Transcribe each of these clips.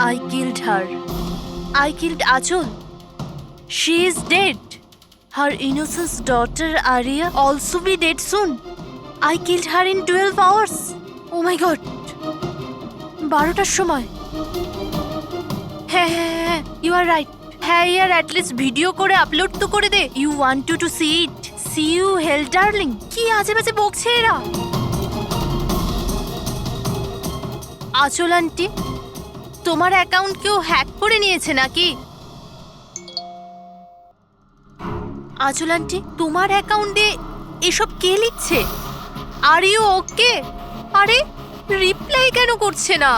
I killed her. I killed Achol. She is dead. Her innocent daughter Arya also be dead soon. I killed her in 12 hours. Oh my god. 12টার সময়। হ্যাঁ, you are right. হ্যাঁ ইয়ার at least video করে upload তো করে দে। You want to see it. See you hell darling. কি আজে বাজে বকছে এরা। আচল আন্টি, তোমার অ্যাকাউন্ট কেউ হ্যাক করে নিয়েছে নাকি? আচল আন্টি, তোমার অ্যাকাউন্টে এসব কে লিখছে? Are you okay? আরে রিপ্লাই কেন করছে না?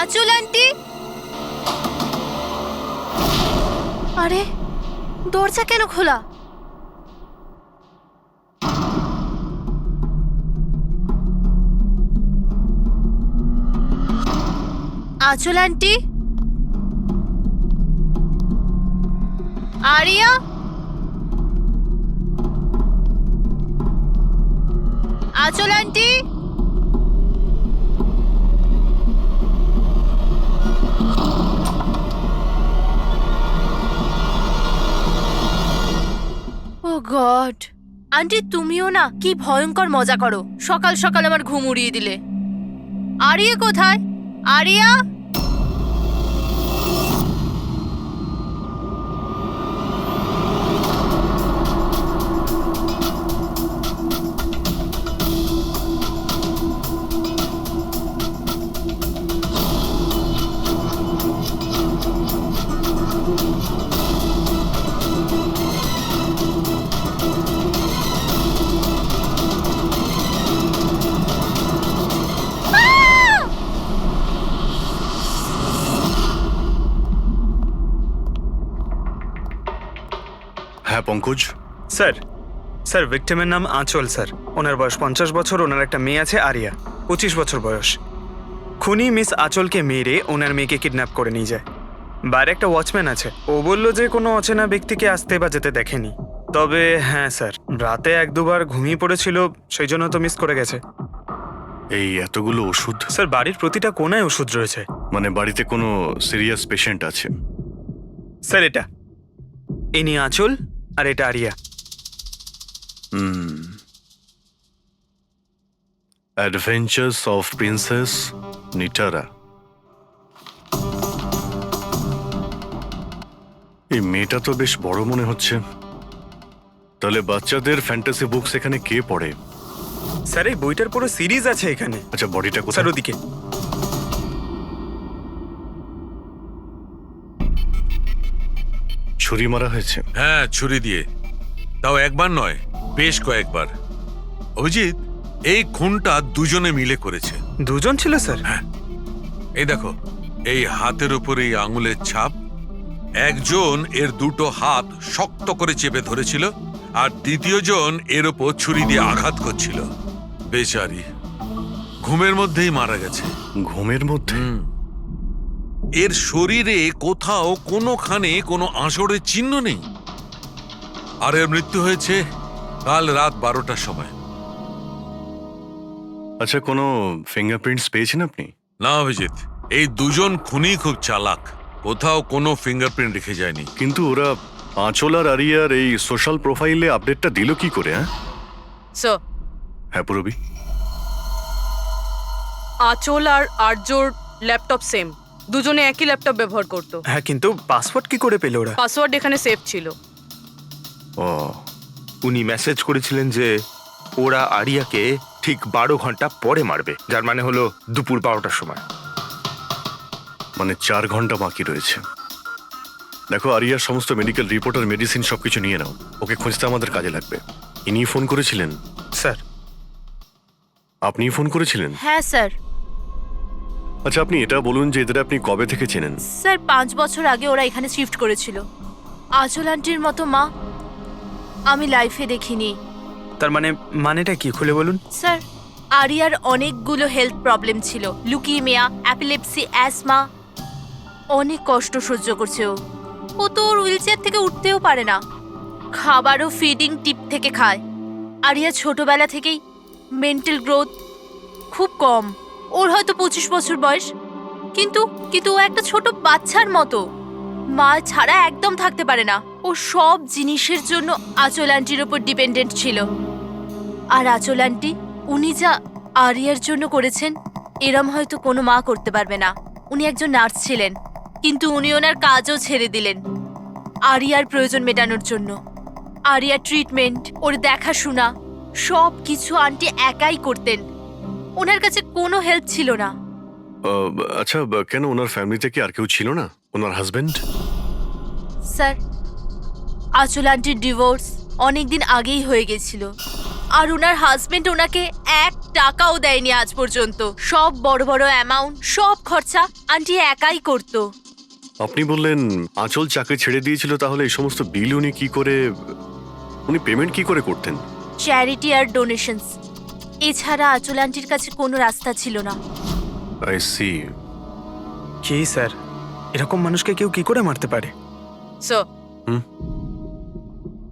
আচল আন্টি, আরে দরজা কেন খোলা? আচল আন্টি, আরিয়া, আচল আন্টি, ও গড, আন্টি তুমিও না কি ভয়ঙ্কর মজা করো। সকাল সকাল আমার ঘুম উড়িয়ে দিলে। আরিয়া কোথায়? আরিয়া, হ্যাঁ পঙ্কজ। স্যার ভিক্টিমের নাম আঁচল স্যার। ওনার বয়স 50 বছর। ওনার একটা মেয়ে আছে আরিয়া, 25 বছর বয়স। খুনি মিস আঁচলকে মেরে ওনার মেয়েকে কিডন্যাপ করে নিয়ে যায়। বাইরে একটা ওয়াচম্যান আছে, ও বলল যে কোনো অচেনা ব্যক্তিকে আসতে বা যেতে দেখেনি। তবে হ্যাঁ স্যার, রাতে 1-2 বার ঘুমিয়ে পড়েছিল, সেই জন্য তো মিস করে গেছে। এই এতগুলো ওষুধ? স্যার বাড়ির প্রতিটা কোনায় ওষুধ রয়েছে। মানে বাড়িতে কোনো সিরিয়াস পেশেন্ট আছে? স্যার এটা ইনি আঁচল আর এটা Aria. Adventures of princess Nitara. এই মেয়েটা তো বেশ বড় মনে হচ্ছে। তাহলে বাচ্চাদের ফ্যান্টাসি বুকস এখানে কে পড়ে? স্যার এই বইটার পুরো সিরিজ আছে এখানে। আচ্ছা বডিটা কোথায়? স্যার ওদিকে। ছুরি মারা হয়েছে? হ্যাঁ, ছুরি দিয়ে। তাও একবার নয়, বেশ কয়েকবার। অভিজিৎ, এই খুনটা দুজনে মিলে করেছে। দুজন ছিল স্যার? হ্যাঁ, এই দেখো, এই হাতের উপর এই আঙুলের ছাপ। একজন এর দুটো হাত শক্ত করে চেপে ধরেছিল, আর দ্বিতীয় জন এর ওপর ছুরি দিয়ে আঘাত করছিল। বেচারি ঘুমের মধ্যেই মারা গেছে। ঘুমের মধ্যে? এর শরীরে কোথাও কোনোখানে কোনো আঁচড়ের চিহ্ন নেই। আর এর মৃত্যু হয়েছে কাল রাত 12টার সময়। আচ্ছা কোনো ফিঙ্গারপ্রিন্টস পেয়েছেন আপনি? না অভিজিৎ, এই দুজন খুনি খুব চালাক, কোথাও কোনো ফিঙ্গারপ্রিন্ট রেখে যায়নি। কিন্তু ওরা আঁচল আর আরিয়ার এই সোশ্যাল প্রোফাইলে আপডেটটা দিল কি করে? স্যার, হ্যাঁ পুরবি। আঁচল আর আর্যর ল্যাপটপ সেম, দুজনে একই ল্যাপটপ ব্যবহার করতো। হ্যাঁ, কিন্তু পাসওয়ার্ড কি করে পেল ওরা? পাসওয়ার্ড এখানে সেভ ছিল। ও, উনি মেসেজ করেছিলেন যে ওরা আরিয়াকে ঠিক 12 ঘন্টা পরে মারবে, যার মানে হলো দুপুর 12টার সময়। মানে 4 ঘন্টা বাকি রয়েছে। দেখো আরিয়ার সমস্ত মেডিকেল রিপোর্ট আর মেডিসিন সবকিছু নিয়ে নাও, ওকে খুঁজতে আমাদের কাজে লাগবে। ইনি ফোন করেছিলেন? স্যার আপনি ফোন করেছিলেন? হ্যাঁ স্যার। আচ্ছা আপনি এটা বলুন যে এদের আপনি কবে থেকে চেনেন? স্যার 5 বছর আগে ওরা এখানে শিফট করেছিল। আঁচল আন্টির মতো মা আমি লাইফে দেখিনি। তার মানেটা কি খুলে বলুন। স্যার আরিয়ার অনেকগুলো হেলথ প্রবলেম ছিল, লুকিমিয়া, অ্যাপিলেপসি, অ্যাসমা। অনেক কষ্ট সহ্য করছে ও তো ওর হুইল চেয়ার থেকে উঠতেও পারে না, খাবারও ফিডিং টিপ থেকে খায়। আরিয়া ছোটবেলা থেকেই মেন্টাল গ্রোথ খুব কম, ওর হয়তো 25 বছর বয়স, কিন্তু কিন্তু ও একটা ছোট বাচ্চার মতো, মা ছাড়া একদম থাকতে পারে না। ও সব জিনিসের জন্য আঁচল আন্টির ওপর ডিপেন্ডেন্ট ছিল। আর আঁচল আন্টি উনি যা আরিয়ার জন্য করেছেন এরম হয়তো কোনো মা করতে পারবে না। উনি একজন নার্স ছিলেন, কিন্তু উনি ওনার কাজও ছেড়ে দিলেন আরিয়ার প্রয়োজন মেটানোর জন্য। আরিয়ার ট্রিটমেন্ট, ওর দেখাশোনা সব কিছু আন্টি একাই করতেন, ওনার কাছে কোনো হেল্প ছিল না। আচ্ছা, কেন ওনার ফ্যামিলিতে কি আর কেউ ছিল না? ওনার হাজবেন্ড? স্যার, আঁচল আন্টির ডিভোর্স অনেকদিন আগেই হয়ে গেছিল, আর ওনার হাজবেন্ড ওনাকে 1 টাকাও দেয়নি আজ পর্যন্ত। সব বড় বড় অ্যামাউন্ট, সব খরচা আন্টি একাই করতো। আপনি বললেন আঁচল চাকরি ছেড়ে দিয়েছিল, তাহলে এই সমস্ত বিল উনি কি করে, উনি পেমেন্ট কি করে করতেন? চ্যারিটি আর ডোনেশনস, এছাড়া আঁচল আন্টির কাছে কোনো রাস্তা ছিল না। I C. কি স্যার, এরকম মানুষকে কেউ কি করে মারতে পারে? স্যার হুম?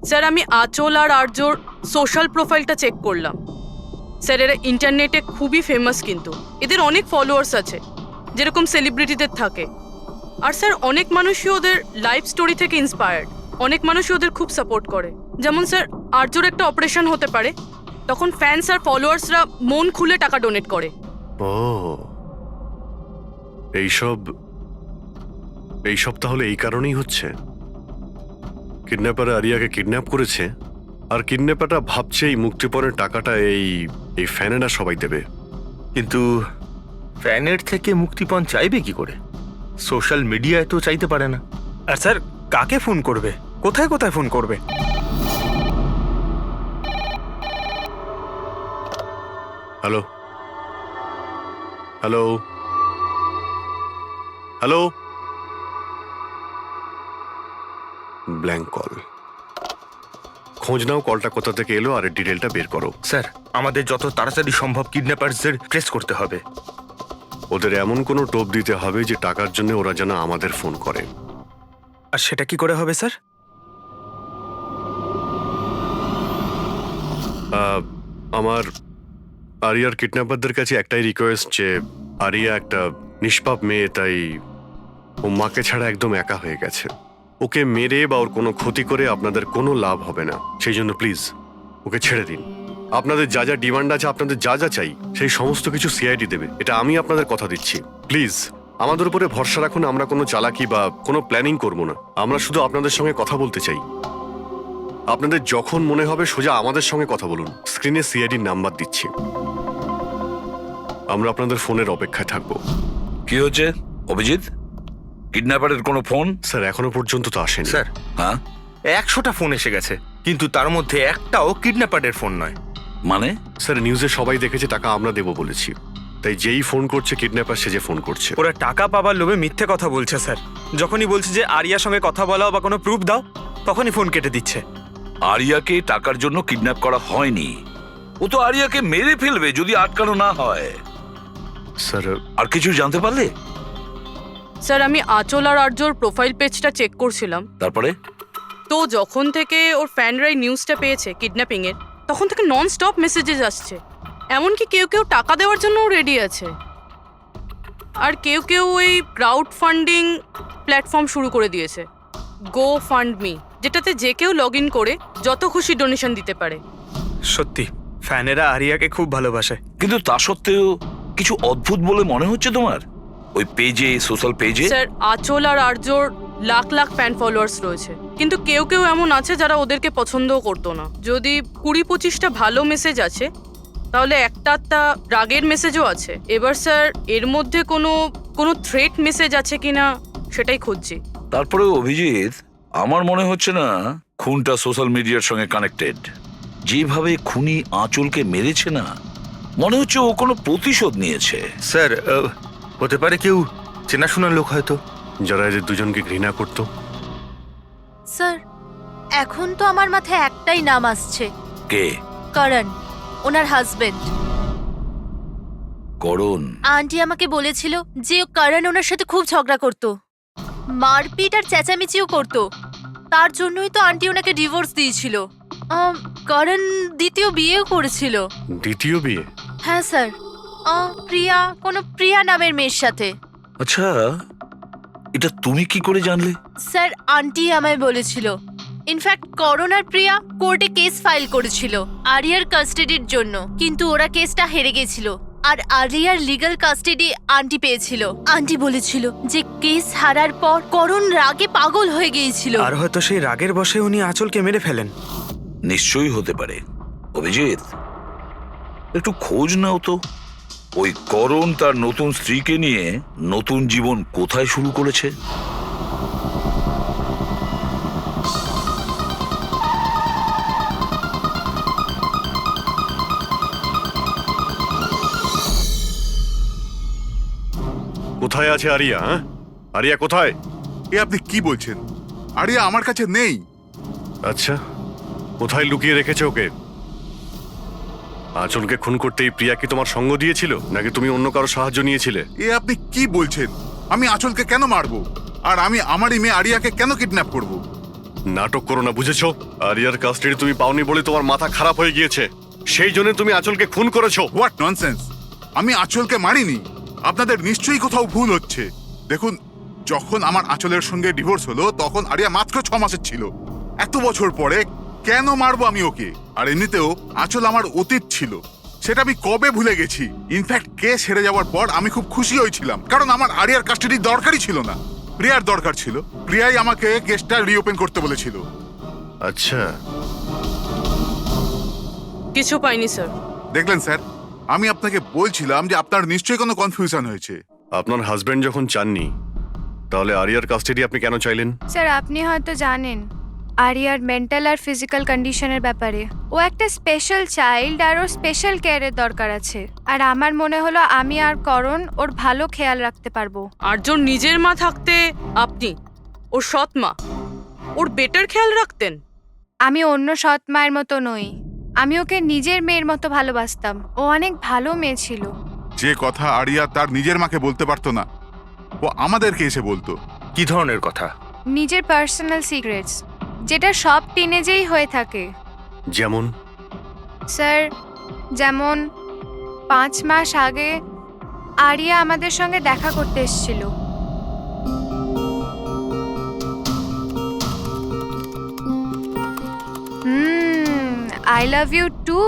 স্যার, আমি আঁচল আর আর্যর সোশ্যাল প্রোফাইলটা চেক করলাম। স্যার, এরা ইন্টারনেটে খুবই ফেমাস, কিন্তু এদের অনেক ফলোয়ার্স আছে, যেরকম সেলিব্রিটিদের থাকে। আর স্যার, অনেক মানুষই ওদের লাইফ স্টোরি থেকে ইন্সপায়ার্ড, অনেক মানুষই ওদের খুব সাপোর্ট করে। যেমন স্যার, আর্যর একটা অপারেশন হতে পারে, তখন ফ্যান্স আর ফলোয়ার্সরা মন খুলে টাকা ডোনেট করে। ও, এইসব তাহলে এই কারণেই হচ্ছে। কিডন্যাপার আরিয়াকে কিডন্যাপ করেছে, আর কিডন্যাপারটা ভাবছে এই মুক্তিপণের টাকাটা এই ফ্যানেরা সবাই দেবে। কিন্তু ফ্যানের থেকে মুক্তিপণ চাইবে কি করে? সোশ্যাল মিডিয়ায় তো চাইতে পারে না। আর স্যার, কাকে ফোন করবে, কোথায় কোথায় ফোন করবে? Hello hello hello, blank call. খোঁজ নাও কলটা কোথা থেকে এলো আর এর ডিটেলটা বের করো। স্যার, আমাদের যত তাড়াতাড়ি সম্ভব কিডন্যাপারদের ট্রেস করতে হবে। ওদের এমন কোনো টোপ দিতে হবে যে টাকার জন্য ওরা যেন আমাদের ফোন করে। আর সেটা কি করে হবে স্যার? আমার আরিয়ার কিডন্যাপারদের কাছে একটাই রিকোয়েস্ট, যে আরিয়া একটা নিষ্পাপ মেয়ে, তাই ও মাকে ছাড়া একদম একা হয়ে গেছে। ওকে মেরে বা ওর কোনো ক্ষতি করে আপনাদের কোনো লাভ হবে না, সেই জন্য প্লিজ ওকে ছেড়ে দিন। আপনাদের যা যা ডিমান্ড আছে, আপনাদের যা যা চাই, সেই সমস্ত কিছু সিআইডি দেবে, এটা আমি আপনাদের কথা দিচ্ছি। প্লিজ আমাদের উপরে ভরসা রাখুন, আমরা কোনো চালাকি বা কোনো প্ল্যানিং করব না, আমরা শুধু আপনাদের সঙ্গে কথা বলতে চাই। আপনাদের যখন মনে হবে সোজা আমাদের সঙ্গে কথা বলুন, স্ক্রিনে সিআইডির নাম্বার দিচ্ছি, আমরা আপনাদের ফোনের অপেক্ষায় থাকবো। কি হচ্ছে অভিজিৎ? কিডন্যাপারের কোনো ফোন? স্যার, এখনো পর্যন্ত তো আসেনি। স্যার, হ্যাঁ 100টা ফোন এসে গেছে, কিন্তু তার মধ্যে একটাও কিডন্যাপারের ফোন নয়। মানে? স্যার, নিউজে সবাই দেখেছে টাকা আমরা দেবো বলেছি, তাই যেই ফোন করছে কিডন্যাপার সেজে ফোন করছে। ওরা টাকা পাবার লোভে মিথ্যে কথা বলছে স্যার। যখনই বলছে যে আরিয়ার সঙ্গে কথা বলাও বা কোনো প্রুফ দাও, তখনই ফোন কেটে দিচ্ছে। আরিয়াকে টাকার জন্য কিডন্যাপ করা হয়নি, ও তো আরিয়াকে মেরে ফেলবে যদি আটকানো না হয়। স্যার, আর কিছু জানতে পারলে? স্যার, আমি আঁচল আর আর্যর প্রোফাইল পেজটা চেক করছিলাম, তারপরে? তো যখন থেকে ওর ফ্যানরাই নিউজটা পেয়েছে কিডন্যাপিং এর, তখন থেকে নন স্টপ মেসেজেস আসছে। এমনকি কেউ কেউ টাকা দেওয়ার জন্য রেডি আছে, আর কেউ কেউ ওই ক্রাউড ফান্ডিং প্ল্যাটফর্ম শুরু করে দিয়েছে, গো ফান্ড মি, যেটাতে যে কেউ লগ ইন করে যত খুশি ডোনেশন দিতে পারে। সত্যি ফ্যানেরা আরিয়াকে খুব ভালোবাসে। কিন্তু তা সত্ত্বেও কিছু অদ্ভুত বলে মনে হচ্ছে তোমার ওই পেজে, সোশ্যাল পেজে? স্যার, আঁচল আর আর্যর লাখ লাখ ফ্যান ফলোয়ার্স রয়েছে, কিন্তু কেউ কেউ এমন আছে যারা ওদেরকে পছন্দও করতো না। যদি 20-25টা ভালো মেসেজ আছে, তাহলে একটা রাগের মেসেজও আছে। এবার স্যার, এর মধ্যে কোনো থ্রেট মেসেজ আছে কিনা সেটাই খুঁজছি। তারপরে অভিজিৎ, আমার মনে হচ্ছে না খুনটা সোশ্যাল মিডিয়ার সঙ্গে কানেক্টেড। যেভাবে খুনি আঁচলকে মেরেছে না, মনে হচ্ছে ও কোনো প্রতিশোধ নিয়েছে। স্যার, হতে পারে কেউ চেনাশোনা লোক হয়তো, যারা এদের দুজনকে ঘৃণা করতো। স্যার, এখন তো আমার মাথায় একটাই নাম আসছে, কে? করণ, ওনার হাজবেন্ড। করণ? আন্টি আমাকে বলেছিল যে করণ ওনার সাথে খুব ঝগড়া করতো, মারপিট আর চেঁচামেচিও করতো। তার জন্যই তো আন্টি ওনাকে ডিভোর্স দিয়েছিল। করণ দ্বিতীয় বিয়েও করেছিল। দ্বিতীয় বিয়ে? হ্যাঁ স্যার, কোনো প্রিয়া নামের মেয়ের সাথে। আচ্ছা, এটা তুমি কি করে জানলে? স্যার, আন্টি আমায় বলেছিল। ইনফ্যাক্ট করণ আর প্রিয়া কোর্টে কেস ফাইল করেছিল আরিয়ার কাস্টাডির জন্য, কিন্তু ওরা কেসটা হেরে গেছিল আর আরিয়ার লিগ্যাল কাস্টাডি আন্টি পেয়েছিল। আন্টি বলেছিল যে কেস হারার পর করণ রাগে পাগল হয়ে গিয়েছিল। আর হয়তো সেই রাগের বশে উনি আঁচলকে মেরে ফেলেন। নিশ্চয়ই হতে পারে। অভিজিৎ, একটু খোঁজ নাও তো, ওই করণ তার নতুন স্ত্রীকে নিয়ে নতুন জীবন কোথায় শুরু করেছে। কোথায় আছে আরিয়া? হ্যাঁ, আরিয়া কোথায়? এ আপনি কি বলছেন? আরিয়া আমার কাছে নেই। আচ্ছা, কোথায় লুকিয়ে রেখেছে ওকে? আঁচলকে খুন করতেই প্রিয়া কি তোমার সঙ্গ দিয়েছিল, নাকি তুমি অন্য কারো সাহায্য নিয়েছিলে? এ আপনি কি বলছেন? আমি আঁচলকে কেন মারবো? আর আমি আমারই মেয়ে আরিয়াকে কেন কিডন্যাপ করব? নাটক করো না, বুঝেছো? আরিয়ার কাস্টাডি তুমি পাওনি বলে তোমার মাথা খারাপ হয়ে গিয়েছে, সেই জন্য তুমি আঁচলকে খুন করেছো। What nonsense! আমি আঁচলকে মারিনি। আপনাদের নিশ্চয়ই কোথাও ভুল হচ্ছে। দেখুন, যখন আমার আঁচলের সঙ্গে ডিভোর্স হলো তখন আরিয়া মাত্র 6 মাসের ছিল। এত বছর পরে কেন মারবো আমি ওকে? আর এমনিতেও আঁচল আমার অতীত ছিল, সেটা আমি কবে ভুলে গেছি। ইনফ্যাক্ট কেস হেরে যাওয়ার পর আমি খুব খুশি হয়েছিলাম, কারণ আমার আরিয়ার কাস্টাডির দরকারই ছিল না, প্রিয়ার দরকার ছিল। প্রিয়াই আমাকে কেসটা রিওপেন করতে বলেছিল। আচ্ছা, কিছু পাইনি স্যার। দেখলেন স্যার, আমি আপনাকে বলছিলাম যে আপনার নিশ্চয়ই কোনো কনফিউশন হয়েছে। আপনার হাজবেন্ড যখন চাননি, তাহলে আরিয়ার কাস্টাডি আপনি কেন চাইলেন? স্যার, আপনি হয়তো জানেন আরিয়ার মেন্টাল আর ফিজিক্যাল কন্ডিশনের ব্যাপারে। ও একটা স্পেশাল চাইল্ড আর ওর স্পেশাল কেয়ারের দরকার আছে। আর আমার মনে হলো আমি আর করণ ওর ভালো খেয়াল রাখতে পারবো। আর্যর নিজের মা থাকতে আপনি ওর সৎ মা, ওর বেটার খেয়াল রাখতেন। আমি অন্য সৎ মায়ের মতো নই, আমি ওকে নিজের মেয়ের মতো ভালোবাসতাম। ও অনেক ভালো মেয়ে ছিল। যে কথা আরিয়া তার নিজের মাকে বলতে পারতো না, ও আমাদেরকে এসে বলতো। কি ধরনের কথা? নিজের পার্সোনাল সিক্রেটস, যেটা সব টিনেজেই হয়ে থাকে। যেমন? স্যার, যেমন 5 মাস আগে আরিয়া আমাদের সঙ্গে দেখা করতে এসেছিল। I love you too.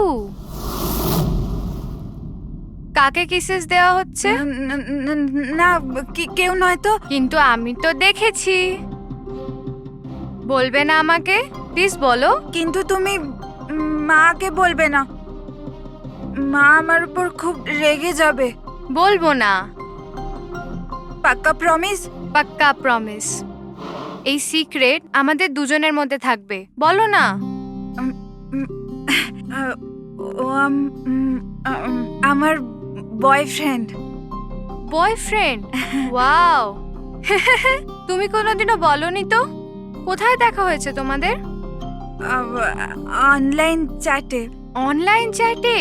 কাকে কিসেস দেওয়া হচ্ছে? না, কেউ নয় তো। কিন্তু আমি তো দেখেছি। বলবে না আমাকে? প্লিজ বলো। কিন্তু তুমি মাকে বলবে না, মা আমার উপর খুব রেগে যাবে। বলবো না। পাক্কা প্রমিস? পাক্কা প্রমিস। এই সিক্রেট আমাদের দুজনের মধ্যে থাকবে। বলো না। ও আমার বয়ফ্রেন্ড। বয়ফ্রেন্ড? ওয়াও। তুমি কোনোদিনও বলনি তো। কোথায় দেখা হয়েছে তোমাদের? অনলাইন চ্যাটে। অনলাইন চ্যাটে?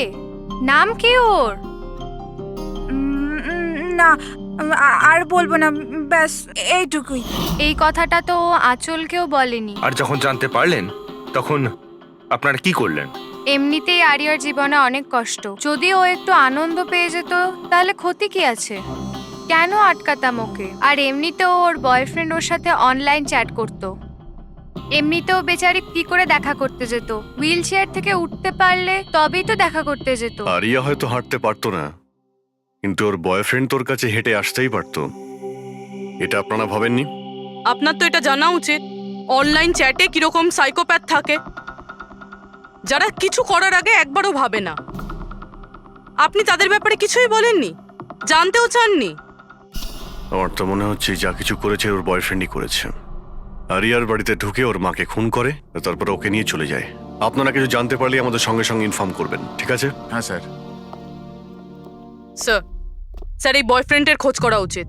নাম কি ওর? না, আর বলবো না, ব্যাস এইটুকুই। এই কথাটা তো ও আঁচলকেও বলেনি। আর যখন জানতে পারলেন তখন আপনারা কি করলেন? এমনিতেই আরিয়ার জীবনে অনেক কষ্ট, যদি ও একটু আনন্দ পেয়ে যেত তাহলে ক্ষতি কি আছে? কেন আটকাতাম ওকে? আর এমনিতেও ওর বয়ফ্রেন্ড ওর সাথে অনলাইন চ্যাট করত। এমনিতেও বেচারি কি করে দেখা করতে যেত? হুইল চেয়ার থেকে উঠতে পারলে তবেই তো দেখা করতে যেত। আরিয়া হয়তো হাঁটতে পারতো না, কিন্তু ওর বয়ফ্রেন্ড তোর কাছে হেঁটে আসতেই পারতো। এটা আপনারা ভাবেননি? আপনার তো এটা জানা উচিত অনলাইন চ্যাটে কিরকম সাইকোপ্যাথ থাকে, যারা কিছু করার আগে একবারও ভাবে না। আপনি তাদের ব্যাপারে কিছুই বলেননি, জানতেও চাননি। আমার তো মনে হচ্ছে যা কিছু করেছে ওর বয়ফ্রেন্ডই করেছে। আরিয়ার বাড়িতে ঢুকে ওর মাকে খুন করে, তারপর ওকে নিয়ে চলে যায়। আপনারা কিছু জানতে পারলে আমাদের সঙ্গে সঙ্গে ইনফর্ম করবেন, ঠিক আছে? হ্যাঁ স্যার। স্যার, স্যার এই বয়ফ্রেন্ডের খোঁজ করা উচিত।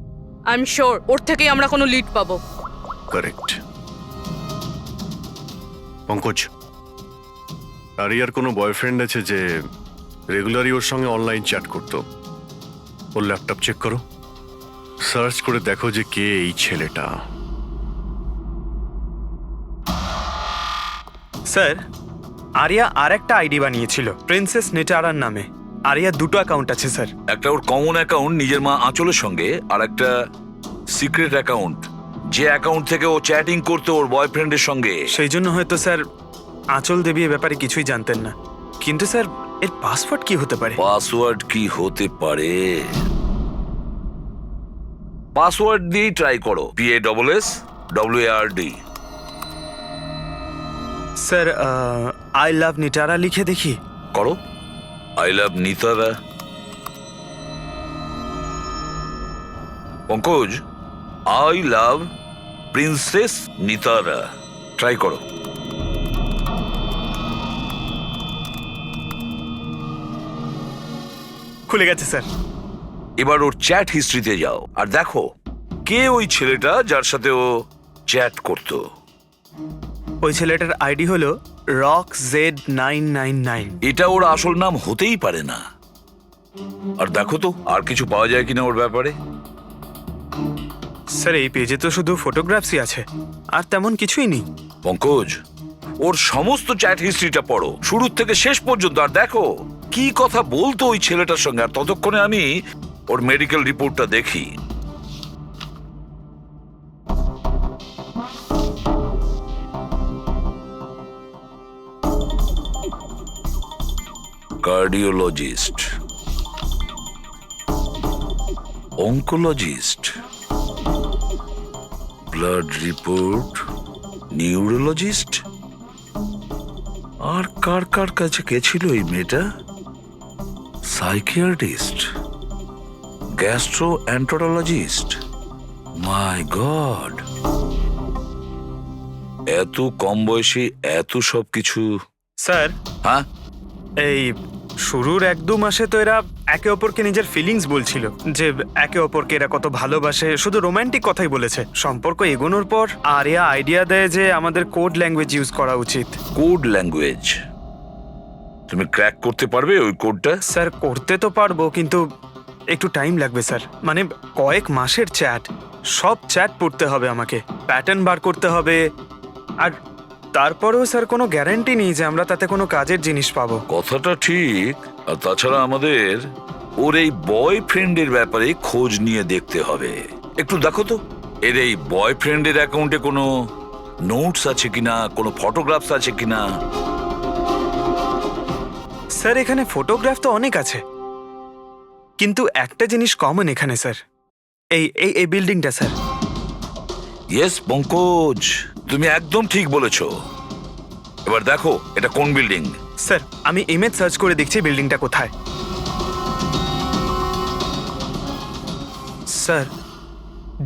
আই এম শিওর ওর থেকেই আমরা কোনো লিড পাবো। কারেক্ট। পঙ্কজ, আরিয়ার কোনো বয়ফ্রেন্ড আছে যে রেগুলারই ওর সঙ্গে অনলাইন চ্যাট করতো? ওর ল্যাপটপ চেক করো, সার্চ করে দেখো যে কে এই ছেলেটা। স্যার আরিয়া আর একটা আইডি বানিয়েছিল প্রিন্সেস নিটারার নামে। আরিয়া দুটো অ্যাকাউন্ট আছে স্যার। একটা ওর কমন অ্যাকাউন্ট নিজের মা আঁচলের সঙ্গে, আর একটা সিক্রেট অ্যাকাউন্ট, যে অ্যাকাউন্ট থেকে ও চ্যাটিং করতো ওর বয়ফ্রেন্ডের সঙ্গে। সেই জন্য হয়তো স্যার আঁচল দেবী এ ব্যাপারে কিছুই জানতেন না। কিন্তু স্যার এর পাসওয়ার্ড কি হতে পারে? পাসওয়ার্ড কি হতে পারে? পাসওয়ার্ড দিয়েই ট্রাই করো, PASSWARD। Sir I love Nitara লিখে দেখি। করো, I love Nitara. Pankaj, I love princess Nitara, try করো। খুলে গেছে স্যার। এবার ওর চ্যাট হিস্ট্রিতে যাও আর দেখো কে ওই ছেলেটা যার সাথে ও চ্যাট করতো। ওই ছেলেটার আইডি হলো RockZ999। এটা ওর আসল নাম হতেই পারে না। আর দেখো তো আর কিছু পাওয়া যায় কিনা ওর ব্যাপারে। স্যার এই পেজে তো শুধু ফটোগ্রাফসই আছে, আর তেমন কিছুই নেই। পঙ্কজ, ওর সমস্ত চ্যাট হিস্ট্রিটা পড়ো শুরু থেকে শেষ পর্যন্ত, আর দেখো কি কথা বলতো ওই ছেলেটার সঙ্গে। আর ততক্ষণে আমি ওর মেডিকেল রিপোর্টটা দেখি। Cardiologist, oncologist, blood report, neurologist. আর কার কার কাছে গেছিল এই মেয়েটা? Psychiatrist, gastroenterologist. মাই গড, এত কম বয়সে এত সব কিছু। স্যার হ্যাঁ, এই শুরুর 1-2 মাসে তো এরা একে অপরকে নিজের ফিলিংস বলছিল, যে একে অপরকে এরা কত ভালোবাসে, শুধু রোমান্টিক কথাই বলেছে। সম্পর্ক এগোনোর পর আরিয়া আইডিয়া দেয় যে আমাদের কোড ল্যাঙ্গুয়েজ ইউজ করা উচিত। Code language? তুমি ক্র্যাক করতে পারবে ওই কোডটা? স্যার করতে তো পারবো, কিন্তু একটু টাইম লাগবে স্যার। মানে কয়েক মাসের চ্যাট, সব চ্যাট পড়তে হবে আমাকে, প্যাটার্ন বার করতে হবে। আর তারপরেও স্যার কোনো গ্যারান্টি নেই যে আমরা তাতে কোনো কাজের জিনিস পাবো। কথাটা ঠিক। আর তাছাড়া আমাদের ওর এই বয়ফ্রেন্ডের ব্যাপারে খোঁজ নিয়ে দেখতে হবে। একটু দেখো তো এর এই বয়ফ্রেন্ডের অ্যাকাউন্টে কোনো নোটস আছে কিনা, কোনো ফটোগ্রাফস আছে কিনা। স্যার এখানে ফটোগ্রাফ তো অনেক আছে, কিন্তু একটা জিনিস কমন এখানে স্যার, এই এই এই বিল্ডিংটা স্যার। ইয়েস পঙ্কজ, তুমি একদম ঠিক বলেছো। এবার দেখো এটা কোন বিল্ডিং। স্যার আমি ইমেজ সার্চ করে দেখছি বিল্ডিংটা কোথায়। Sir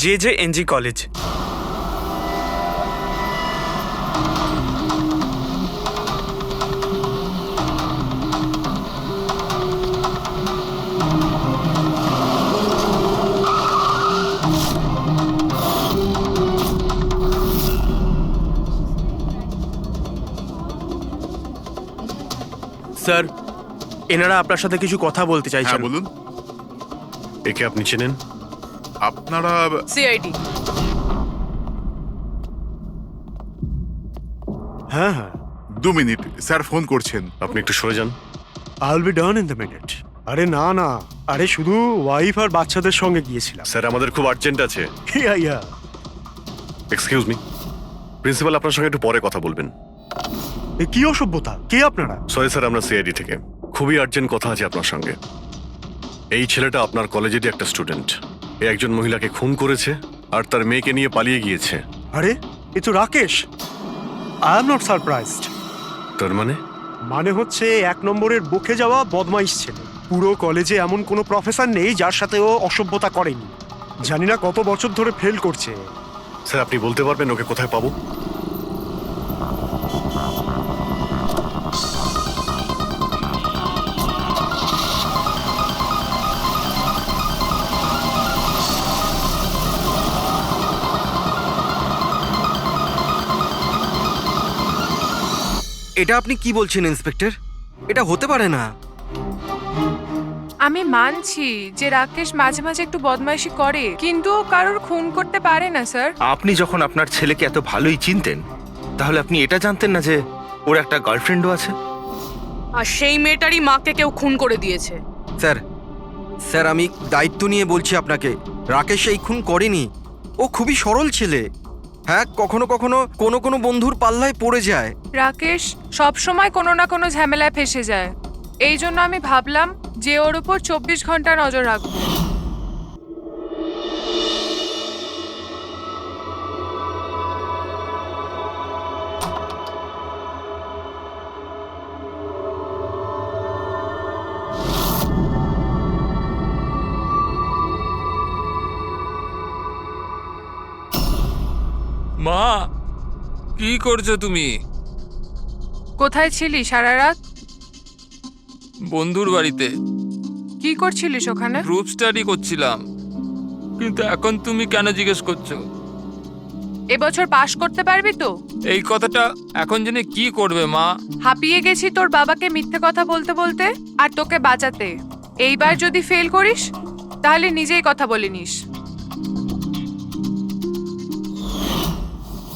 JJNG college. স্যার এনারা আপনার সাথে কিছু কথা বলতে চাইছেন। হ্যাঁ বলুন। একে আপনি চেনেন? আপনারা CID। হ্যাঁ হ্যাঁ, 2 মিনিট, স্যার ফোন করছেন। আপনি একটু সরে যান। I will be done in the minute. আরে না না, আরে শুধু ওয়াইফ আর বাচ্চাদের সঙ্গে গিয়েছিলাম। স্যার আমাদের খুব আর্জেন্ট আছে। ইয়া ইয়া। এক্সকিউজ মি, প্রিন্সিপাল আপনার সঙ্গে একটু পরে কথা বলবেন। এ কি অসভ্যতা? কে আপনারা? সরি স্যার, আমরা CID থেকে। খুবই আর্জেন্ট কথা আছে আপনার সঙ্গে। এই ছেলেটা আপনার কলেজেরই একটা স্টুডেন্ট। এ একজন মহিলাকে খুন করেছে আর তার মেয়েকে নিয়ে পালিয়ে গিয়েছে। আরে এ তো Rakesh. I am not surprised. তার মানে হচ্ছে 1 নম্বরের বকে যাওয়া বদমাইশ ছেলে। পুরো কলেজে এমন কোনো প্রফেসর নেই যার সাথে ও অসভ্যতা করেনি। জানি না কত বছর ধরে ফেল করছে। স্যার আপনি বলতে পারবেন ওকে কোথায় পাবো? এটা আপনি কি বলছেন ইন্সপেক্টর? এটা হতে পারে না। আমি মানছি যে রাকেশ মাঝে মাঝে একটু বদমাইশি করে, কিন্তু ও কারোর খুন করতে পারে না স্যার। আপনি যখন আপনার ছেলেকে এত ভালোই চিনতেন, তাহলে আপনি এটা জানতেন না যে ওর একটা গার্লফ্রেন্ডও আছে। আর সেই মেয়েটারই মাকে কেউ খুন করে দিয়েছে। স্যার স্যার আমি দায়িত্ব নিয়ে বলছি আপনাকে, রাকেশ এই খুন করেনি। ও খুবই সরল ছেলে। হ্যাঁ, কখনো কখনো কোনো বন্ধুর পাল্লায় পড়ে যায়। রাকেশ সব সময় কোনো না কোনো ঝামেলায় ফেসে যায়, এই জন্য আমি ভাবলাম যে ওর উপর 24 ঘন্টা নজর রাখবো। মা, কি করছো তুমি? কোথায় ছিলি সারা রাত? বন্ধুর বাড়িতে কি করছিলিস ওখানে? গ্রুপ স্টাডি করছিলাম। কিন্তু এখন তুমি কেন জিজ্ঞেস করছো? এবছর পাশ করতে পারবি তো? এই কথাটা এখন জেনে কি করবে মা? হাঁপিয়ে গেছি তোর বাবাকে মিথ্যে কথা বলতে বলতে আর তোকে বাঁচাতে। এইবার যদি ফেল করিস তাহলে নিজেই কথা বলে নিস।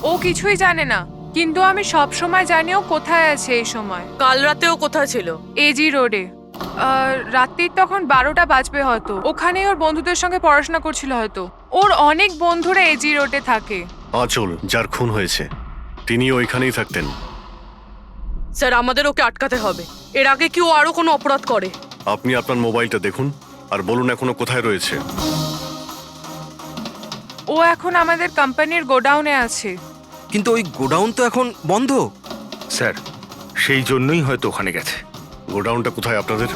ও কিছুই জানে না, কিন্তু আমি সব সময় জানি ও কোথায় আছে এই সময়। কাল রাতেও কোথায় ছিল? এজি রোডে। রাত্রির তখন 12টা বাজবে হয়তো। ওখানেই ওর বন্ধুদের সঙ্গে পড়াশোনা করছিল হয়তো। ওর অনেক বন্ধুরা এজি রোডে থাকে। আঁচল যার খুন হয়েছে তিনি ওইখানেই থাকতেন। স্যার আমাদের ওকে আটকাতে হবে। এর আগে কি ও আরো কোনো অপরাধ করে? আপনি আপনার মোবাইলটা দেখুন আর বলুন এখনো কোথায় রয়েছে। ও এখন আমাদের কোম্পানির গোডাউনে আছে। কিন্তু ওই গোডাউন তো এখন বন্ধ। স্যার সেই জন্যই হয়তো ওখানে গেছে। গোডাউনটা কোথায় আপনাদের?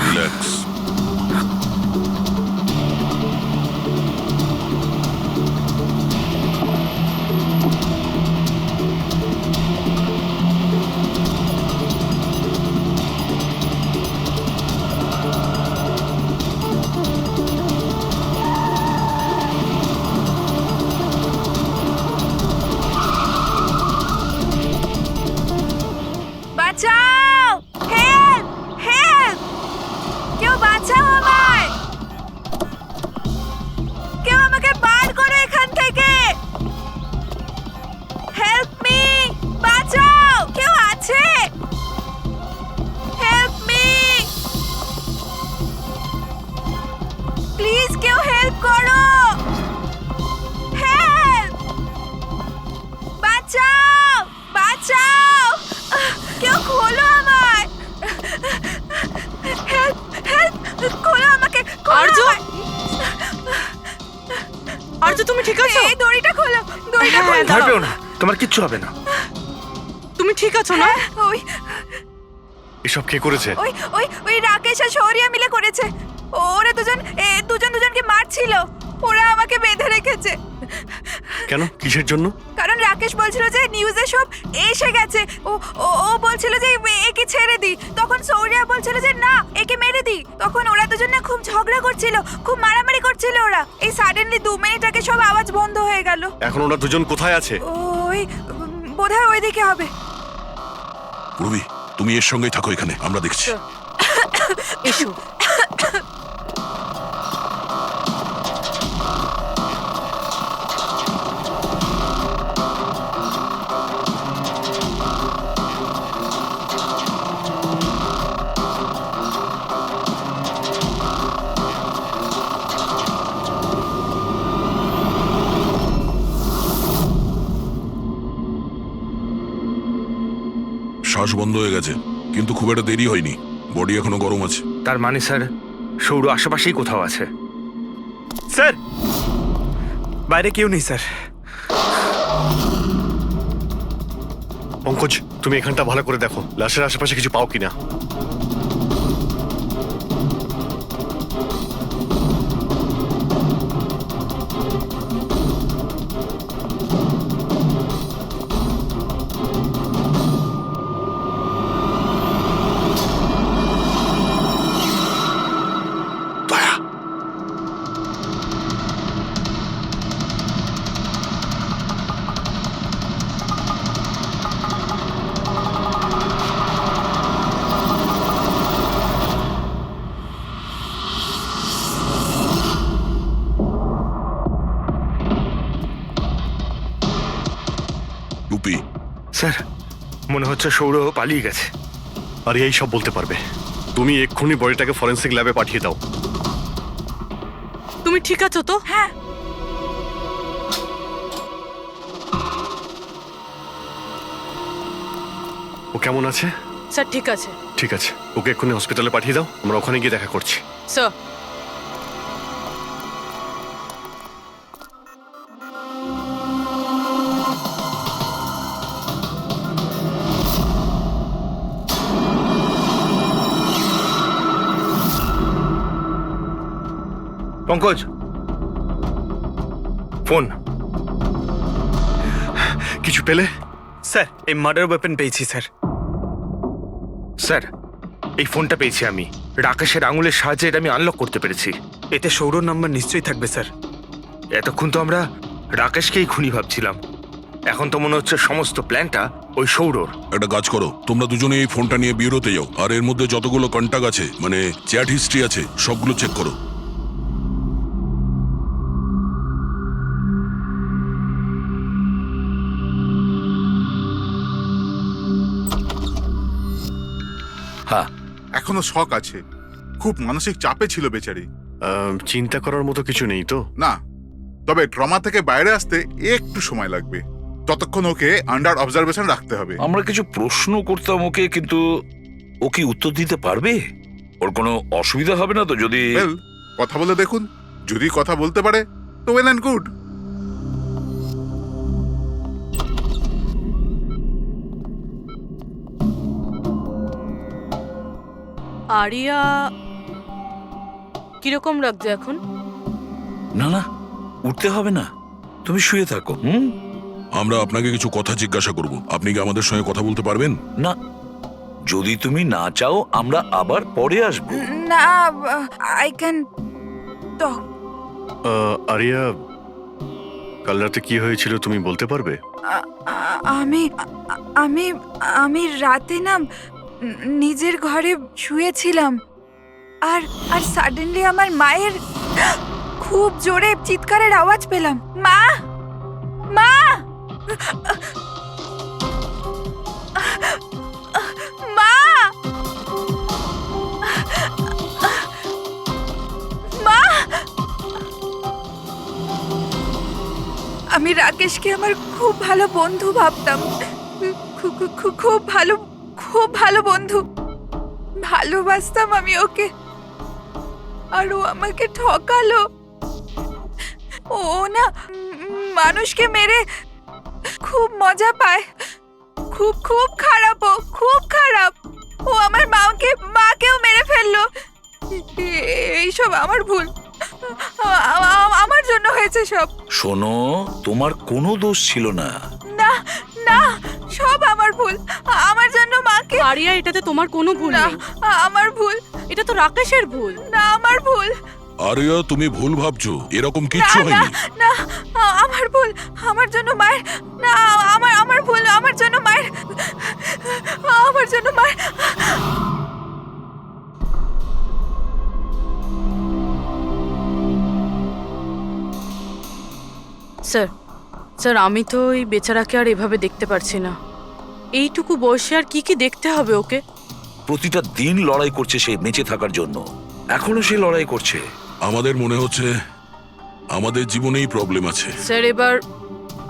রিল্যাক্স। বাঁচাও! হেল্প! হেল্প! কেউ বাঁচাও আমায়! কেউ আমাকে বার করো এখান থেকে! Help me! বাঁচাও! কেউ আছে? Help me! প্লিজ কেউ হেল্প করো! হেল্প! বাঁচাও! বাঁচাও! কেউ খোলো আমায়! হেল্প! হেল্প! খোলো আমাকে! আর্য! আমায়! আর্য তুমি ঠিক আছো? এই দড়িটা খোলো! দড়িটা খোলো! ভয় পেও না, তোমার কিচ্ছু হবে না। তুমি ঠিক আছো না? ওই এসব কে করেছে? ওই ওই ওই রাকেশ আর শৌরিয়া মিলে করেছে। ওরা দুজনকে মারছিল। ওরা আমাকে বেঁধে রেখেছে। কেন? কিসের জন্য? কারণ রাকেশ বলছিল যে নিউজে সব এসে গেছে। ও ও ও বলছিল যে একে ছেড়ে দি। তখন শৌরিয়া বলছিল যে না, একে মেরে দি। তখন ওরা দুজনে খুব ঝগড়া করছিল, খুব মারামারি করছিল ওরা। এই সাডেনলি 2 মিনিট আগে সব আওয়াজ বন্ধ হয়ে গেল। এখন ওরা দুজন কোথায় আছে? ওই বোধহয় ওইদিকে হবে। পূর্বী, তুমি এর সঙ্গেই থাকো, এখানে আমরা দেখছি। এসো। শ্বাস বন্ধ হয়ে গেছে, কিন্তু খুব একটা দেরি হয়নি। বডি এখনো গরম আছে। তার মানে স্যার সৌর আশেপাশেই কোথাও আছে। স্যার বাইরে কেউ নেই স্যার। পঙ্কজ, তুমি এখানটা ভালো করে দেখো, লাশের আশেপাশে কিছু পাও কিনা। হচ্ছে সৌর পালিয়ে গেছে। আরিয়া এই সব বলতে পারবে। তুমি এক্ষুনি বডিটাকে ফরেন্সিক ল্যাবে পাঠিয়ে দাও। তুমি ঠিক আছো তো? হ্যাঁ, ও কেমন আছে? স্যার ঠিক আছে। ঠিক আছে, ওকে এক্ষুনি হসপিটালে পাঠিয়ে দাও, আমরা ওখানে গিয়ে দেখা করছি। Sir Pankaj, phone. কিছু পেলে? স্যার এই মার্ডার ওয়েপন পেয়েছি স্যার। স্যার, এই ফোনটা পেয়েছি আমি। রাকেশের আঙুলের সাহায্যে এটা আমি আনলক করতে পেরেছি। এতে সৌরভ নাম্বার নিশ্চয়ই থাকবে স্যার। এতক্ষণ তো আমরা রাকেশকেই খুনি ভাবছিলাম, এখন তো মনে হচ্ছে সমস্ত প্ল্যানটা ওই সৌরর। একটা কাজ করো, তোমরা দুজনে এই ফোনটা নিয়ে বিউরোতে যাও, আর এর মধ্যে যতগুলো কন্টাক্ট আছে, মানে চ্যাট হিস্ট্রি আছে, সবগুলো চেক করো। হ্যাঁ, এখনো শক আছে, খুব মানসিক চাপে ছিল বেচারি। চিন্তা করার মতো কিছু নেই তো? না, তবে ট্রমা থেকে বাইরে আসতে একটু সময় লাগবে। ততক্ষণ ওকে আন্ডার অবজারভেশন রাখতে হবে। আমরা কিছু প্রশ্ন করতাম ওকে, কিন্তু ও কি উত্তর দিতে পারবে? ওর কোনো অসুবিধা হবে না তো যদি? ওয়েল, কথা বলে দেখুন, যদি কথা বলতে পারে তো ওয়েল অ্যান্ড গুড। আরিয়া কিরকম লাগছে এখন? না না, উঠতে হবে না, তুমি শুয়ে থাকো। আমরা আপনাকে কিছু কথা জিজ্ঞাসা করব, আপনি কি আমাদের সঙ্গে কথা বলতে পারবেন? না, যদি তুমি না চাও আমরা আবার পরে আসবো। না, আই ক্যান টক। আরিয়া, কাল রাতে কি হয়েছিল তুমি বলতে পারবে? আমি আমি আমি রাতে না নিজের ঘরে শুয়েছিলাম, আর আর সাডেনলি আমার মায়ের খুব জোরে চিৎকারের আওয়াজ পেলাম। মা, মা, মা, মা। আমি রাকেশকে আমার খুব ভালো বন্ধু ভাবতাম, খুব ভালো বন্ধু ভালোবাসতাম আমি ওকে, আর ও আমাকে ঠকালো। ও না মানুষকে মেরে খুব মজা পায়, খুব খারাপ, ও খুব খারাপ। ও আমার মাকেও মেরে ফেললো। এইসব আমার ভুল, আমার জন্য হয়েছে সব। শোনো, তোমার কোনো দোষ ছিল না। না না, সব আমার ভুল, আমার জন্য মাকে। আরিয়া, এটাতে তোমার কোনো ভুল না, নেই। আমার ভুল। এটা তো রাকেশের ভুল। না, আমার ভুল। আরিয়া, তুমি ভুল ভাবছো, এরকম না কিচ্ছু না হয়নি। না, আমার ভুল, আমার জন্য মায়ের। না, আমার ভুল, আমার জন্য মায়ের, আমার জন্য মায়ের। স্যার স্যার আমি তো এই বেচারাকে আর এভাবে দেখতে পারছি না। এইটুকু বয়সে আর কি কি দেখতে হবে ওকে? প্রতিটা দিন লড়াই করছে সে বেঁচে থাকার জন্য, এখনো সে লড়াই করছে। আমাদের মনে হচ্ছে আমাদের জীবনেই প্রবলেম আছে। স্যার এবার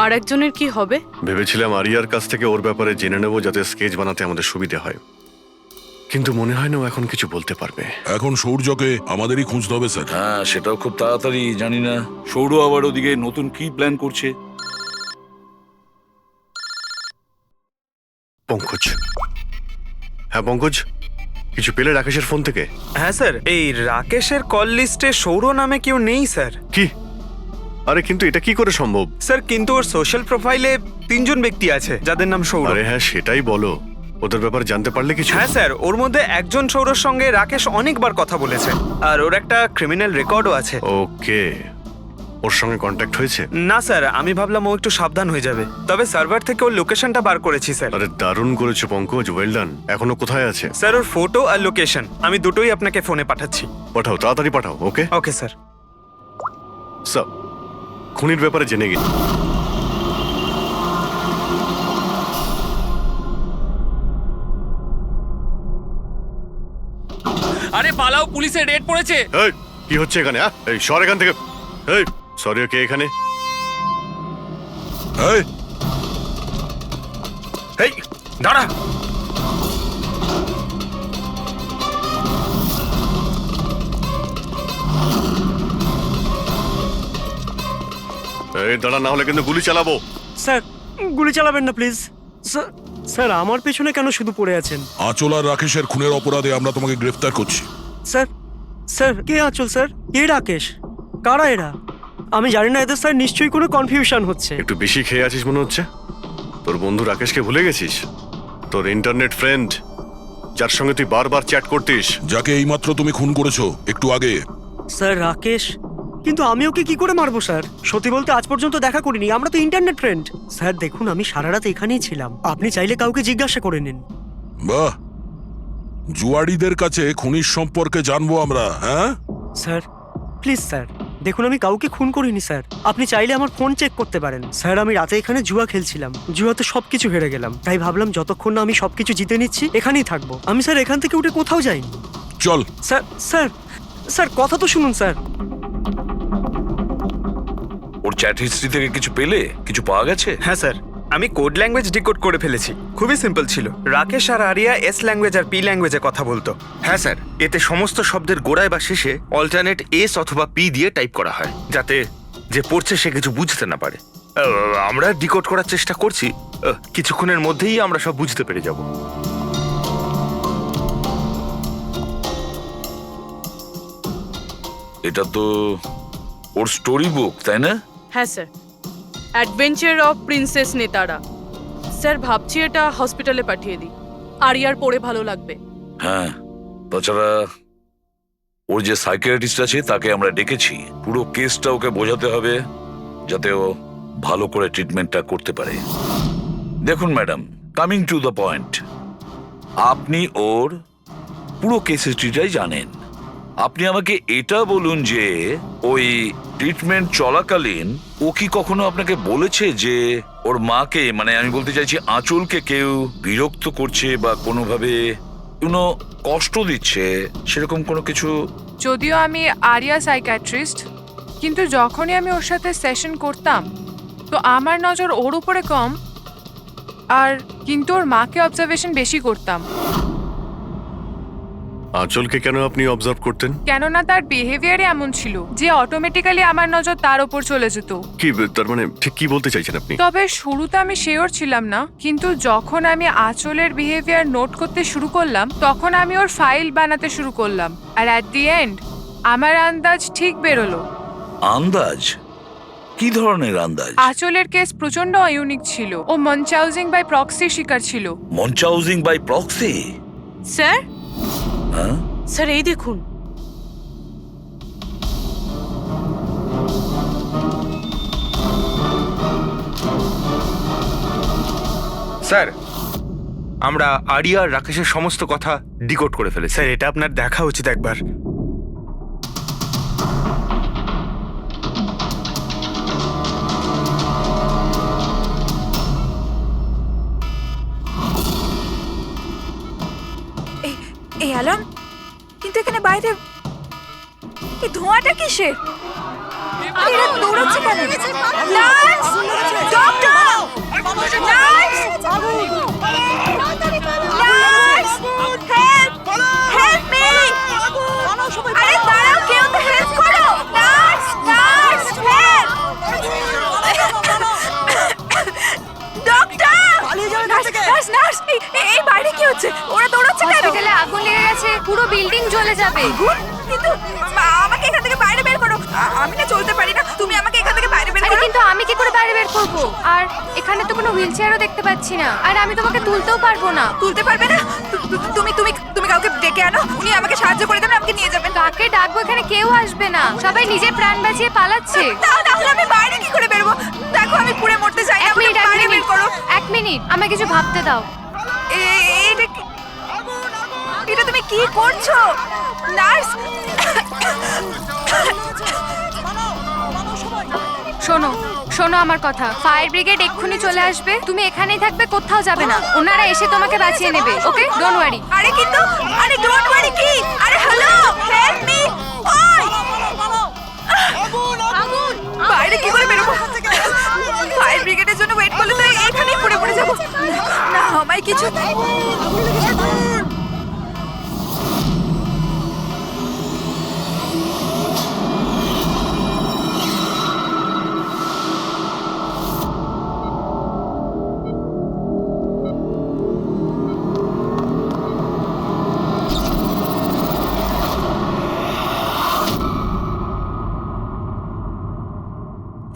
আর একজনের কি হবে? ভেবেছিলাম আরিয়ার কাছ থেকে ওর ব্যাপারে জেনে নেব, যাতে স্কেচ বানাতে আমাদের সুবিধা হয়, কিন্তু মনে হয় না ও এখন কিছু বলতে পারবে। এখন সৌর্যকে আমাদেরই খুঁজতে হবে স্যার। হ্যাঁ, সেটাও খুব তাড়াতাড়ি। জানি না সৌর আবার ওদিকে নতুন কি প্ল্যান করছে। পঙ্কজ, হ্যাঁ পঙ্কজ, কিছু পেলে রাকেশের ফোন থেকে? হ্যাঁ স্যার, এই রাকেশের কল লিস্টে সৌর নামে কেউ নেই স্যার। কি? আরে কিন্তু এটা কি করে সম্ভব? স্যার কিন্তু ওর সোশ্যাল প্রোফাইলে 3 জন ব্যক্তি আছে যাদের নাম সৌর। আরে হ্যাঁ, সেটাই বলো, ওদের ব্যাপারে জানতে পারলে কিছু? হ্যাঁ স্যার, ওর মধ্যে একজন সৌরর সঙ্গে রাকেশ অনেকবার কথা বলেছে, আর ওর একটা ক্রিমিনাল রেকর্ডও আছে। ওকে, ওর সঙ্গে কন্ট্যাক্ট হয়েছে? না স্যার, আমি ভাবলাম ও একটু সাবধান হয়ে যাবে, তবে সার্ভার থেকে ওর লোকেশনটা বার করেছি স্যার। আরে দারুণ করেছো পঙ্কজ, ওয়েল ডান। এখনো কোথায় আছে? স্যার ওর ফটো আর লোকেশন আমি দুটোই আপনাকে ফোনে পাঠাচ্ছি। পাঠাও, তাড়াতাড়ি পাঠাও। ওকে ওকে স্যার। সব খুনির ব্যাপারে জেনে গেছি। আরে পালাও, পুলিশের রেড পড়েছে। এই কি হচ্ছে এখানে? এই সর এখান থেকে। এই সরি, কে এখানে? এই, এই দাঁড়া। এই দাঁড়া, না হলে কিন্তু গুলি চালাবো। স্যার গুলি চালাবেন না প্লিজ। স্যার আমার পেছনে কেন শুধু পড়ে আছেন? আঁচল আর রাকেশের খুনের অপরাধে আমরা তোমাকে গ্রেফতার করছি। স্যার স্যার কে আঁচল স্যার? কে রাকেশ? কারা এরা? আমি জানি না এদের, স্যার নিশ্চয়ই কোনো কনফিউশন হচ্ছে। একটু বেশি খেয়ে আছিস মনে হচ্ছে। তোর বন্ধু রাকেশকে ভুলে গেছিস? তোর ইন্টারনেট ফ্রেন্ড, যার সঙ্গে তুই বারবার চ্যাট করতিস। যাকে এইমাত্র তুমি খুন করেছো একটু আগে। স্যার রাকেশ? কিন্তু আমি ওকে কি করে মারবো স্যার? সত্যি বলতে আজ পর্যন্ত দেখা করিনি, আমরা তো ইন্টারনেট ফ্রেন্ড। স্যার দেখুন, আমি সারা রাত এখানেই ছিলাম, আপনি চাইলে কাউকে জিজ্ঞাসা করে নিন। বাহ, জুয়াড়িদের কাছে খুনির সম্পর্কে জানবো আমরা। হ্যাঁ স্যার প্লিজ স্যার, দেখুন আমি কাউকে খুন করিনি স্যার, আপনি চাইলে আমার ফোন চেক করতে পারেন। স্যার আমি রাতে এখানে জুয়া খেলছিলাম, জুয়াতে সবকিছু হেরে গেলাম, তাই ভাবলাম যতক্ষণ না আমি সবকিছু জিতে নিচ্ছি এখানেই থাকবো। আমি স্যার এখান থেকে উঠে কোথাও যাইনি। চল। স্যার স্যার স্যার কথা তো শুনুন স্যার। ওর চ্যাট হিস্ট্রি থেকে কিছু পেলে? কিছু পাওয়া গেছে? হ্যাঁ স্যার, আমি কোড ল্যাঙ্গুয়েজ ডিকোড করে ফেলেছি। খুবই সিম্পল ছিল। রাকেশ আর আরিয়া এস ল্যাঙ্গুয়েজ আর পি ল্যাঙ্গুয়েজে কথা বলতো। হ্যাঁ স্যার, এতে সমস্ত শব্দের গোড়ায় বা শেষে অল্টারনেট এস অথবা পি দিয়ে টাইপ করা হয়, যাতে যে পড়ছে সে কিছু বুঝতে না পারে। আমরা ডিকোড করার চেষ্টা করছি, কিছুক্ষণের মধ্যেই আমরা সব বুঝতে পেরে যাব। এটা তো ওর স্টোরি বুক, তাই না? হ্যাঁ স্যার, অ্যাডভেঞ্চার অফ প্রিন্সেস নেতারা। স্যার ভাবছি এটা হসপিটালে পাঠিয়ে দিই, আরিয়ার পড়ে ভালো লাগবে। হ্যাঁ, তাছাড়া ওর যে সাইকিয়াট্রিস্ট আছে তাকে আমরা ডেকেছি। পুরো কেসটা ওকে বোঝাতে হবে, যাতে ও ভালো করে ট্রিটমেন্টটা করতে পারে। দেখুন madam, coming to the point, আপনি ওর পুরো কেস হিস্ট্রিটাই জানেন। আপনি আমাকে এটা বলুন যে ওই ট্রিটমেন্ট চলাকালীন ও কি কখনো আপনাকে বলেছে যে ওর মাকে, মানে আমি বলতে চাইছি আঁচলকে, কেউ বিরক্ত করছে বা কোনোভাবে কোনো কষ্ট দিচ্ছে, সেরকম কোনো কিছু? যদিও আমি আরিয়া সাইকিয়াট্রিস্ট, কিন্তু যখনই আমি ওর সাথে সেশন করতাম তো আমার নজর ওর উপরে কম, আর কিন্তু ওর মাকে অবজারভেশন বেশি করতাম। আঁচলকে কেন আপনি অবজার্ভ করতেন? কেননা তার বিহেভিয়ারে এমন ছিল যে অটোমেটিক্যালি আমার নজর তার ওপর চলে যেত। কি তার মানে ঠিক কি বলতে চাইছেন আপনি? তবে শুরুতে আমি শিওর ছিলাম না, কিন্তু যখন আমি আঁচলের বিহেভিয়ার নোট করতে শুরু করলাম তখন আমি ওর ফাইল বানাতে শুরু করলাম, আর অ্যাট দি এন্ড আমার আন্দাজ ঠিক বেরোলো। আন্দাজ? কি ধরনের আন্দাজ? আঁচলের কেস প্রচন্ড ইউনিক ছিল, ও মনচাউজিং বাই প্রক্সি শিকার ছিল। মনচাউজিং বাই প্রক্সি? স্যার হ্যাঁ স্যার এই দেখুন। স্যার আমরা আরিয়া আর রাকেশের সমস্ত কথা ডিকোড করে ফেলেছি। স্যার এটা আপনার দেখা উচিত একবার। এই অ্যালার্ম, কিন্তু এখানে বাইরে এই ধোঁয়াটা কিসের? এরা দৌড়াচ্ছে কেন? Nurse! Doctor! Nurse! Nurse! Help! Help me! আরে দাঁড়াও, কেউ তো হেল্প করো! Nurse! Nurse! Help! Doctor! Nurse! Nurse! এই বাইরে কি হচ্ছে? ওরা দৌড়াচ্ছে কেন? হসপিটালে আগুন লেগে গেছে, পুরো বিল্ডিং জ্বলে যাবে। কিন্তু আমাকে এখান থেকে বাইরে বের করো। আমি না চলতে পারি না, তুমি আমাকে এখান থেকে বাইরে বের আরে করো। কিন্তু আমি কি করে বাইরে বের করব? আর এখানে তো কোনো হুইলচেয়ারও দেখতে পাচ্ছি না, আর আমি তোমাকে তুলতেও পারবো না। তুলতে পারবে না? তুমি তুমি তুমি কাউকে ডেকে আনো, উনি আমাকে সাহায্য করে দেন, আমাকে নিয়ে যাবেন। কাকে ডাকবো? এখানে কেউ আসবে না, সবাই নিজের প্রাণ বাঁচিয়ে পালাচ্ছে। তাহলে আমি বাইরে কি করে বেরোবো? দেখো আমি পুড়ে মরতে চাই না, এক মিনিট, বাইরে বের করো। এক মিনিট, আমাকে কিছু ভাবতে দাও। এটা তুমি কি করছো নার্স? শোনো শোনো আমার কথা, ফায়ার ব্রিগেড এক্ষুনি চলে আসবে, তুমি এখানেই থাকবে, কোথাও যাবে না, ওনারা এসে তোমাকে বাঁচিয়ে নেবে। ওকে, ডোন্ট ওয়ারি। আরে কিন্তু, আরে ডোন্ট ওয়ারি কি? আরে হ্যালো, কিছু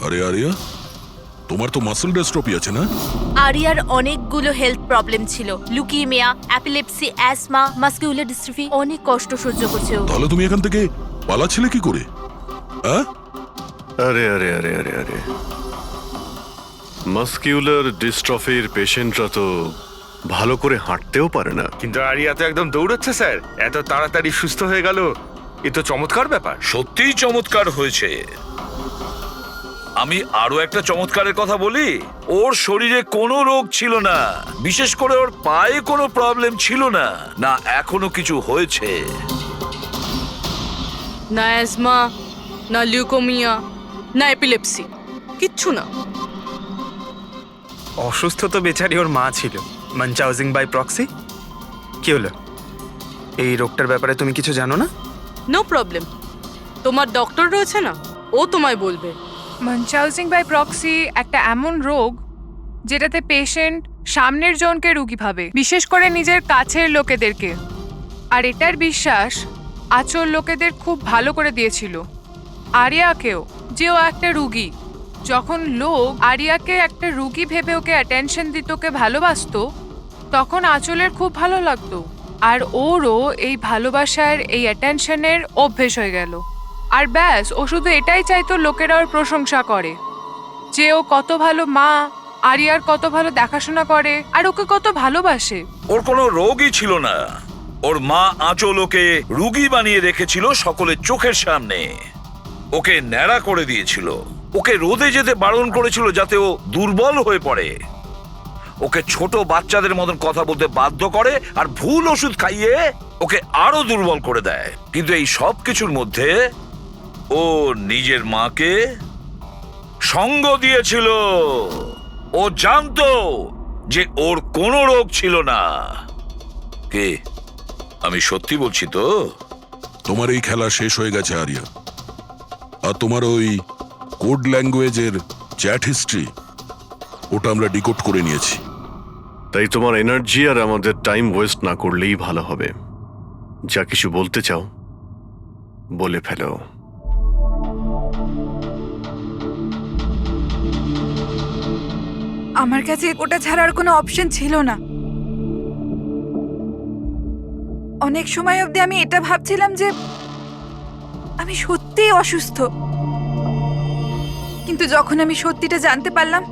আরে আরিয়া, তোমার তো মাসল ডেস্ট্রপি আছে না? আরিয়ার অনেকগুলো হেলথ প্রবলেম ছিল, লুকিমিয়া, অ্যাপিলেপসি, অ্যাসমা, মাসকিউলার ডিস্ট্রফি, অনেক কষ্ট সহ্য করছে ও। তাহলে তুমি এখান থেকে পালাচ্ছিলে কি করে? হ্যাঁ, আরে আরে আরে আরে আরে মাসকিউলার ডিস্ট্রফির পেশেন্টরা তো ভালো করে হাঁটতেও পারে না। কিন্তু আরিয়া তো একদম দৌড়চ্ছে স্যার, এত তাড়াতাড়ি সুস্থ হয়ে গেল, এ তো চমৎকার ব্যাপার। সত্যিই চমৎকার হয়েছে। আমি আরো একটা চমৎকারের কথা বলি, ওর শরীরে কোনো রোগ ছিল না, বিশেষ করে ওর পায়ে কোনো প্রবলেম ছিল না, না এখনো কিছু হয়েছে। না অ্যাজমা, না লিউকোমিয়া, না এপিলেপসি, কিচ্ছু না। অসুস্থ তো বেচারি ওর মা ছিল, মানচাউজিং বাই প্রক্সি। কি হলো, এই রোগটার ব্যাপারে তুমি কিছু জানো না? নো প্রবলেম, তোমার ডক্টর রয়েছে না, ও তোমায় বলবে। মানচাউজিং বাই প্রক্সি একটা এমন রোগ যেটাতে পেশেন্ট সামনের জনকে রোগী ভাবে, বিশেষ করে নিজের কাছের লোকেদেরকে। আর এটার বিশ্বাস আচল লোকেদের খুব ভালো করে দিয়েছিল আরিয়াকেও, যে ও একটা রুগী। যখন লোক আরিয়াকে একটা রুগী ভেবে ওকে অ্যাটেনশন দিত, ওকে ভালোবাসতো, তখন আচলের খুব ভালো লাগতো। আর ওরও এই ভালোবাসার, এই অ্যাটেনশনের অভ্যেস হয়ে গেল। আর ব্যাস, ও শুধু এটাই চাইতো লোকেরা ওর প্রশংসা করে, যে ও কত ভালো মা, আরিয়ার কত ভালো দেখাশোনা করে, আর ওকে কত ভালোবাসে। ওর কোনো রোগই ছিল না, ওর মা আঁচল ওকে রুগী বানিয়ে রেখেছিল সকলের চোখের সামনে। ওকে ন্যাড়া করে দিয়েছিল, ওকে রোদে যেতে বারণ করেছিল যাতে ও দুর্বল হয়ে পড়ে, ওকে ছোট বাচ্চাদের মতন কথা বলতে বাধ্য করে, আর ভুল ওষুধ খাইয়ে ওকে আরো দুর্বল করে দেয়। কিন্তু এই সব কিছুর মধ্যে ও নিজের মাকে সঙ্গ দিয়েছিল। ও জানতো যে ওর কোনো রোগ ছিল না। কে, আমি সত্যি বলছি তো? তোমার এই খেলা শেষ হয়ে গেছে আরিয়া। আর তোমার ওই কোড ল্যাঙ্গুয়েজের চ্যাট হিস্ট্রি, ওটা আমরা ডিকোড করে নিয়েছি। তাই তোমার এনার্জি আর আমাদের টাইম ওয়েস্ট না করলেই ভালো হবে। যা কিছু বলতে চাও বলে ফেলো। আমার কাছে ওটা ছাড়ার কোনো অপশন ছিল না। অনেক সময় অবধি আমি এটা ভাবছিলাম যে আমি সত্যিই অসুস্থ, কিন্তু যখন আমি সত্যিটা জানতে পারলাম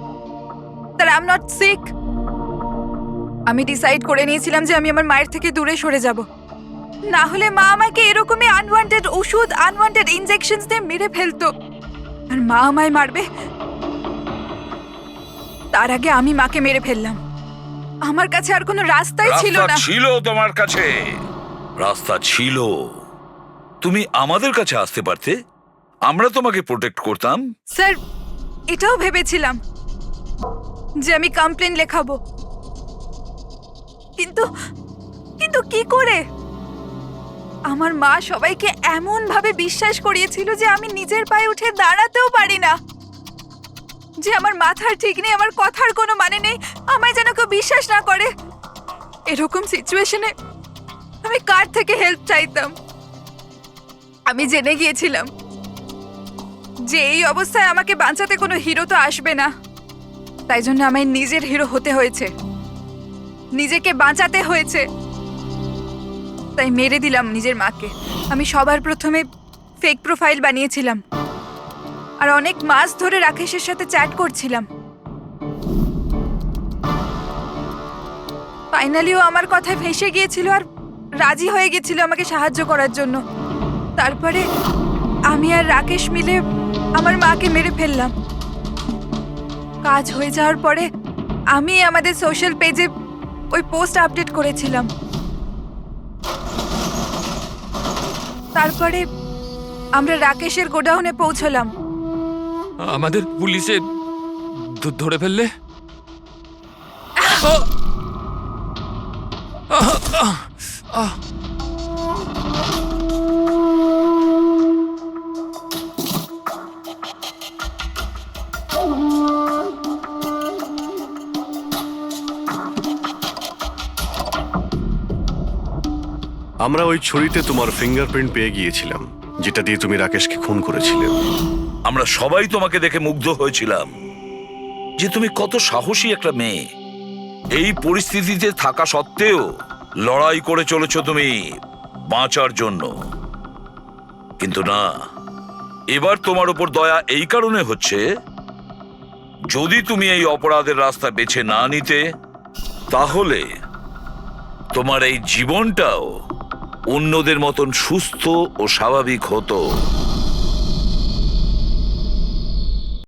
that I'm not sick, আমি ডিসাইড করে নিয়েছিলাম যে আমি আমার মায়ের থেকে দূরে সরে যাব। না হলে মা আমাকে এরকমই আনওয়ান্টেড ওষুধ, আনওয়ান্টেড ইনজেকশনস দিয়ে মেরে ফেলতো। আর মা আমায় মারবে, তার আগে আমি মাকে মেরে ফেললাম। আমার কাছে আর কোনো রাস্তাই ছিল রাস্তা না। ছিল তোমার কাছে, রাস্তা ছিল। তুমি আমাদের কাছে আসতে পারতে, আমরা তোমাকে প্রোটেক্ট করতাম। স্যার, এটাও ভেবেছিলাম যে আমি কমপ্লেন লেখাবো, কিন্তু কিন্তু কি করে? আমার মা সবাইকে এমন ভাবে বিশ্বাস করিয়েছিল যে আমি নিজের পায়ে উঠে দাঁড়াতেও পারি না, যে আমার মাথার ঠিক নেই, আমার কথার কোনো মানে নেই, আমায় যেন কেউ বিশ্বাস না করে। এরকম সিচুয়েশনে আমি কার থেকে হেল্প চাইতাম? আমি জেনে গিয়েছিলাম যে এই অবস্থায় আমাকে বাঁচাতে কোনো হিরো তো আসবে না, তাই জন্য আমায় নিজের হিরো হতে হয়েছে, নিজেকে বাঁচাতে হয়েছে। তাই মেরে দিলাম নিজের মাকে। আমি সবার প্রথমে ফেক প্রোফাইল বানিয়েছিলাম, আর অনেক মাস ধরে রাকেশের সাথে চ্যাট করছিলাম। ফাইনালি ও আমার কথায় ফেঁসে গিয়েছিল আর রাজি হয়ে গেছিল আমাকে সাহায্য করার জন্য। তারপরে আমি আর রাকেশ মিলে আমার মাকে মেরে ফেললাম। কাজ হয়ে যাওয়ার পরে আমি আমাদের সোশ্যাল পেজে ওই পোস্ট আপডেট করেছিলাম। তারপরে আমরা রাকেশের গোডাউনে পৌঁছলাম। আমাদের পুলিশে ধরে ফেললে? আমরা ওই ছুরিতে তোমার ফিঙ্গারপ্রিন্ট পেয়ে গিয়েছিলাম, যেটা দিয়ে তুমি রাকেশকে খুন করেছিলে। আমরা সবাই তোমাকে দেখে মুগ্ধ হয়েছিলাম যে তুমি কত সাহসী একটা মেয়ে। এই পরিস্থিতিতে থাকা সত্ত্বেও লড়াই করে চলেছ তুমি বাঁচার জন্য। কিন্তু না, এবার তোমার উপর দয়া এই কারণে হচ্ছে, যদি তুমি এই অপরাধের রাস্তা বেছে না নিতে, তাহলে তোমার এই জীবনটাও অন্যদের মতন সুস্থ ও স্বাভাবিক হতো।